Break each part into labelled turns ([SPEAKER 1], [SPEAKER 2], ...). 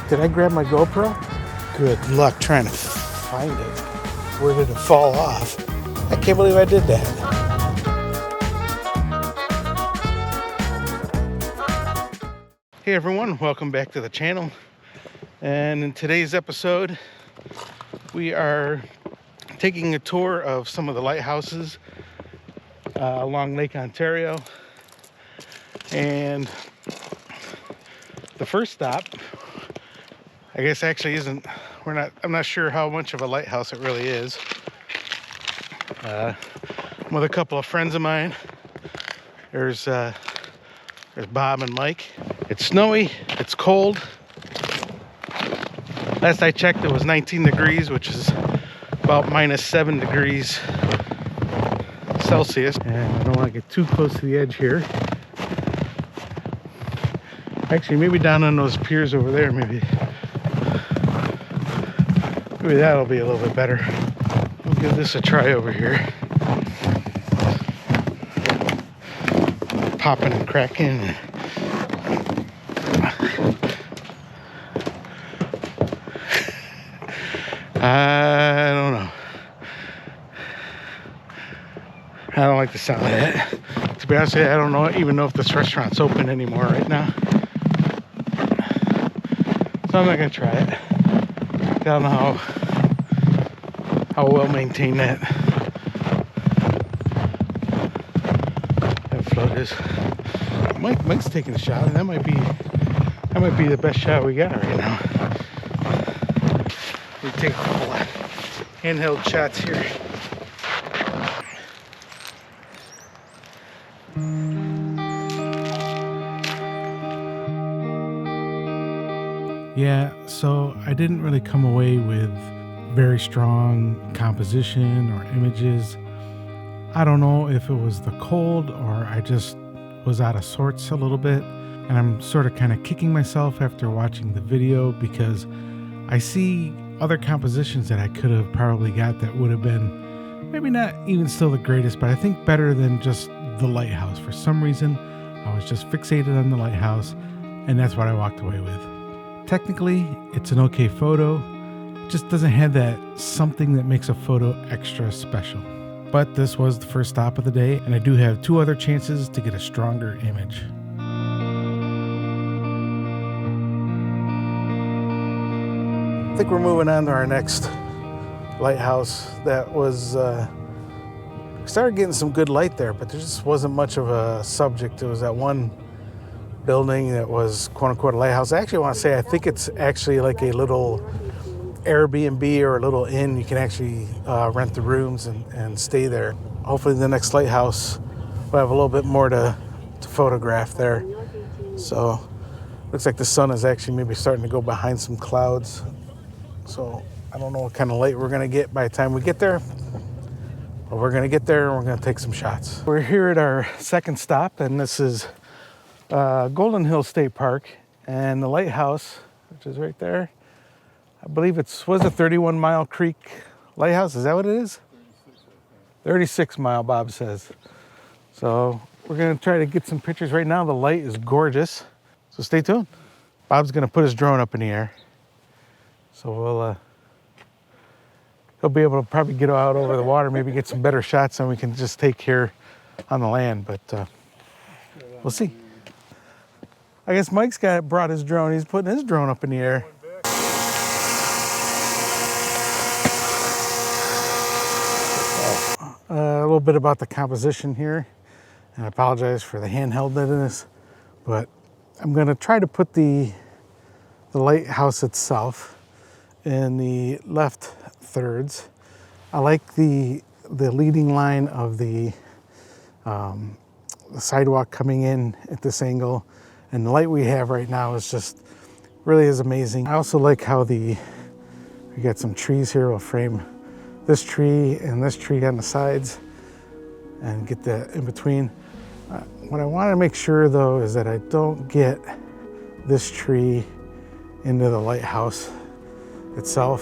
[SPEAKER 1] Did I grab my GoPro? Good luck trying to find it. Where did it fall off? I can't believe I did that. Hey everyone, welcome back to the channel. And in today's episode, we are taking a tour of some of the lighthouses along Lake Ontario. And the first stop, I guess actually isn't, I'm not sure how much of a lighthouse it really is. I'm with a couple of friends of mine. There's Bob and Mike. It's snowy, it's cold. Last I checked it was 19 degrees, which is about -7 degrees Celsius. And I don't want to get too close to the edge here. Actually, maybe down on those piers over there, maybe that'll be a little bit better. We'll give this a try over here. Popping and cracking. I don't know. I don't like the sound of that. To be honest with you, I don't even know if this restaurant's open anymore right now. So I'm not gonna try it. I don't know how well maintained that float is. Mike's taking a shot, and that might be the best shot we got right now. We take a couple of handheld shots here. Yeah, so I didn't really come away with very strong composition or images. I don't know if it was the cold or I just was out of sorts a little bit. And I'm sort of kind of kicking myself after watching the video because I see other compositions that I could have probably got that would have been maybe not even still the greatest, but I think better than just the lighthouse. For some reason, I was just fixated on the lighthouse, and that's what I walked away with. Technically, it's an okay photo. It just doesn't have that something that makes a photo extra special. But this was the first stop of the day, and I do have 2 other chances to get a stronger image. I think we're moving on to our next lighthouse. That was, started getting some good light there, but there just wasn't much of a subject. It was that one building that was quote unquote a lighthouse. I actually want to say I think it's actually like a little Airbnb or a little inn. You can actually rent the rooms and stay there. Hopefully the next lighthouse will have a little bit more to photograph there. So looks like the sun is actually maybe starting to go behind some clouds. So I don't know what kind of light we're gonna get by the time we get there. But we're gonna get there and we're gonna take some shots. We're here at our second stop, and this is Golden Hill State Park, and the lighthouse, which is right there. I believe was a 31 Mile Creek Lighthouse. Is that what it is? 36 Mile, Bob says. So we're gonna try to get some pictures. Right now the light is gorgeous, so stay tuned. Bob's gonna put his drone up in the air. So he'll be able to probably get out over the water, maybe get some better shots than we can just take here on the land, but we'll see. I guess Mike's brought his drone. He's putting his drone up in the air. A little bit about the composition here, and I apologize for the handheldness, but I'm going to try to put the lighthouse itself in the left thirds. I like the leading line of the sidewalk coming in at this angle, and the light we have right now is just really is amazing. I also like how we got some trees here. We'll frame this tree and this tree on the sides and get that in between. What I want to make sure though is that I don't get this tree into the lighthouse itself.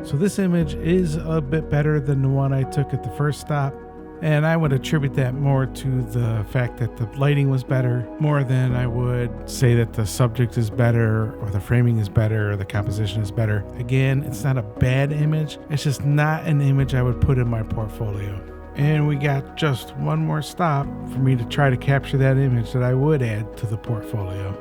[SPEAKER 1] So this image is a bit better than the one I took at the first stop. And I would attribute that more to the fact that the lighting was better, more than I would say that the subject is better or the framing is better or the composition is better. Again, it's not a bad image. It's just not an image I would put in my portfolio. And we got just one more stop for me to try to capture that image that I would add to the portfolio.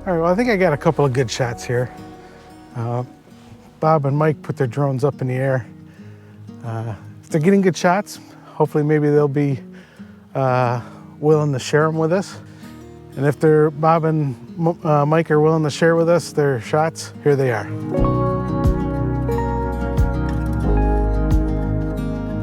[SPEAKER 1] All right, well, I think I got a couple of good shots here. Bob and Mike put their drones up in the air. If they're getting good shots, hopefully maybe they'll be willing to share them with us. And if Bob and Mike are willing to share with us their shots, here they are.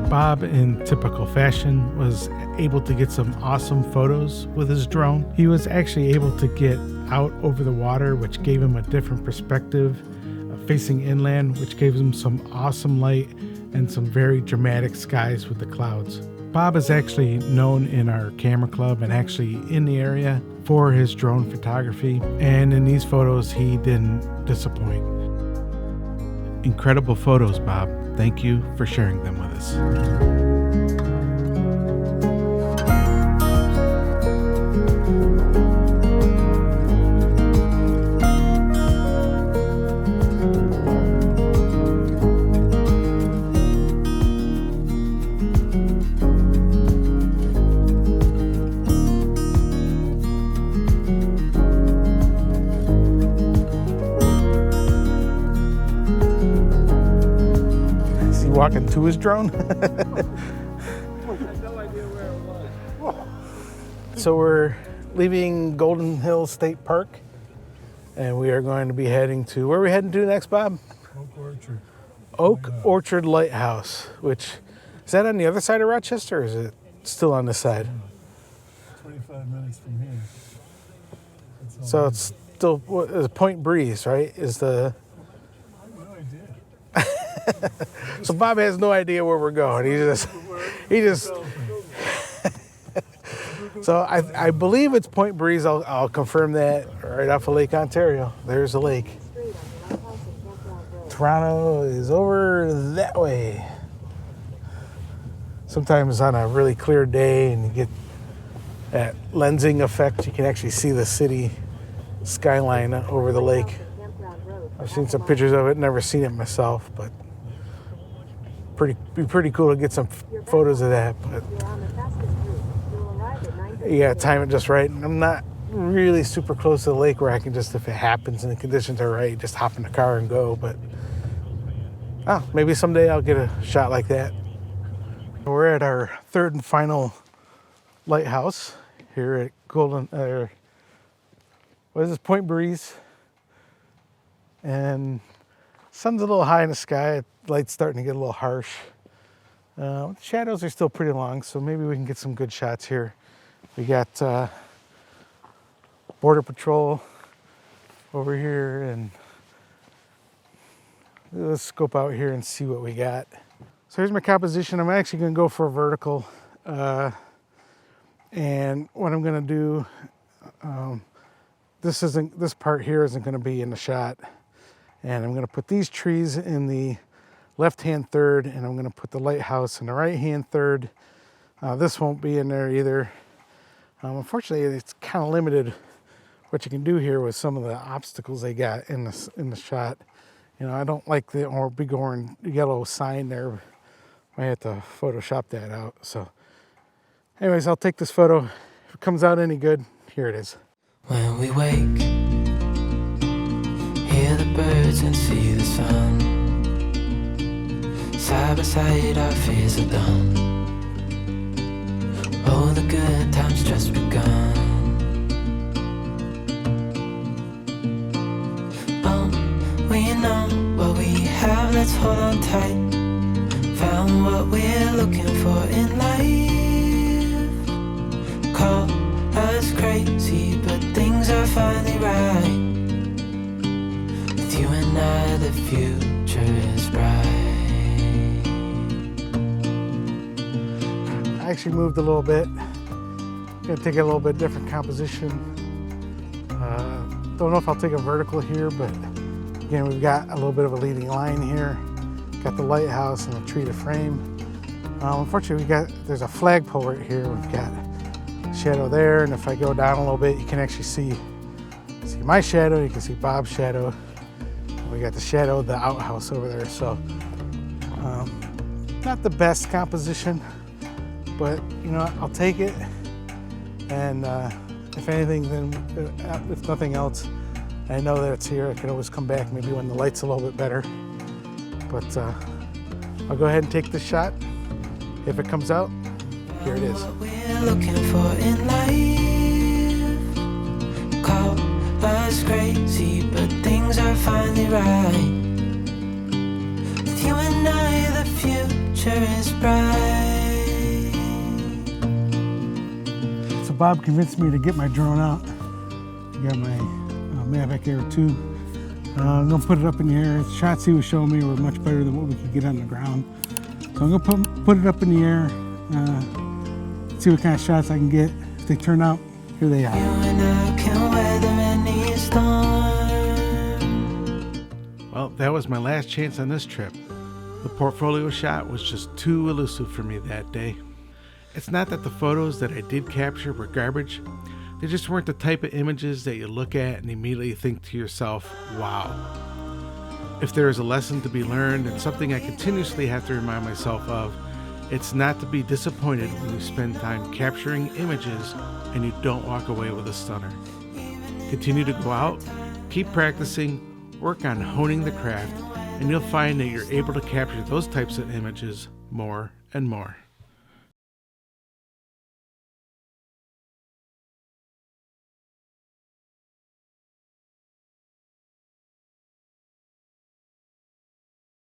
[SPEAKER 1] Bob, in typical fashion, was able to get some awesome photos with his drone. He was actually able to get out over the water, which gave him a different perspective, facing inland, which gave him some awesome light and some very dramatic skies with the clouds. Bob is actually known in our camera club and actually in the area for his drone photography, and in these photos he didn't disappoint. Incredible photos, Bob. Thank you for sharing them with us. Walking to his drone.
[SPEAKER 2] I had no idea where it was.
[SPEAKER 1] So we're leaving Golden Hills State Park, and we are going to be heading to, where are we heading to next, Bob?
[SPEAKER 2] Oak Orchard.
[SPEAKER 1] Oak Orchard Lighthouse, which, is that on the other side of Rochester, or is it still on this side?
[SPEAKER 2] 25 minutes from here.
[SPEAKER 1] So it's still, Point Breeze, right? Is the...
[SPEAKER 2] I have no idea.
[SPEAKER 1] So Bob has no idea where we're going. He just. So I believe it's Point Breeze. I'll confirm that right off of Lake Ontario. There's the lake. Toronto is over that way. Sometimes on a really clear day and you get that lensing effect, you can actually see the city skyline over the lake. I've seen some pictures of it, never seen it myself, but be pretty cool to get some photos of that. But you gotta time it just right. And I'm not really super close to the lake where I can just, if it happens and the conditions are right, just hop in the car and go. But maybe someday I'll get a shot like that. We're at our third and final lighthouse here at Point Breeze. And sun's a little high in the sky. Light's starting to get a little harsh. The shadows are still pretty long, so maybe we can get some good shots here. We got Border Patrol over here, and let's scope out here and see what we got. So here's my composition. I'm actually going to go for a vertical, and what I'm going to do, this part here isn't going to be in the shot. And I'm going to put these trees in the left-hand third, and I'm going to put the lighthouse in the right-hand third. This won't be in there either. Unfortunately, it's kind of limited what you can do here with some of the obstacles they got in the shot. You know, I don't like the big orange yellow sign there. I have to Photoshop that out. So, anyways, I'll take this photo. If it comes out any good, here it is.
[SPEAKER 3] When we wake, hear the birds and see the sun. Side by side our fears are done. Oh, the good times just begun. We know what we have, let's hold on tight. Found what we're looking for in life. Call us crazy, but things are finally right. With you and I, the future is bright.
[SPEAKER 1] I actually moved a little bit. I'm gonna take a little bit different composition. Don't know if I'll take a vertical here, but again, we've got a little bit of a leading line here. Got the lighthouse and a tree to frame. Unfortunately, there's a flagpole right here. We've got shadow there, and if I go down a little bit, you can actually see my shadow. You can see Bob's shadow. We got the shadow of the outhouse over there. So not the best composition, but you know, I'll take it. And if anything, then if nothing else, I know that it's here. I can always come back maybe when the light's a little bit better. But I'll go ahead and take this shot. If it comes out, here it is.
[SPEAKER 3] What we're looking for in life. Call us crazy, but things are finally right. With you and I, the future is bright.
[SPEAKER 1] So Bob convinced me to get my drone out. I got my Mavic Air 2. I'm gonna put it up in the air. The shots he was showing me were much better than what we could get on the ground. So I'm gonna put it up in the air, see what kind of shots I can get. If they turn out, here they are.
[SPEAKER 3] You and I can weather any storm.
[SPEAKER 1] Well, that was my last chance on this trip. The portfolio shot was just too elusive for me that day. It's not that the photos that I did capture were garbage. They just weren't the type of images that you look at and immediately think to yourself, wow. If there is a lesson to be learned and something I continuously have to remind myself of, it's not to be disappointed when you spend time capturing images and you don't walk away with a stunner. Continue to go out, keep practicing, work on honing the craft, and you'll find that you're able to capture those types of images more and more.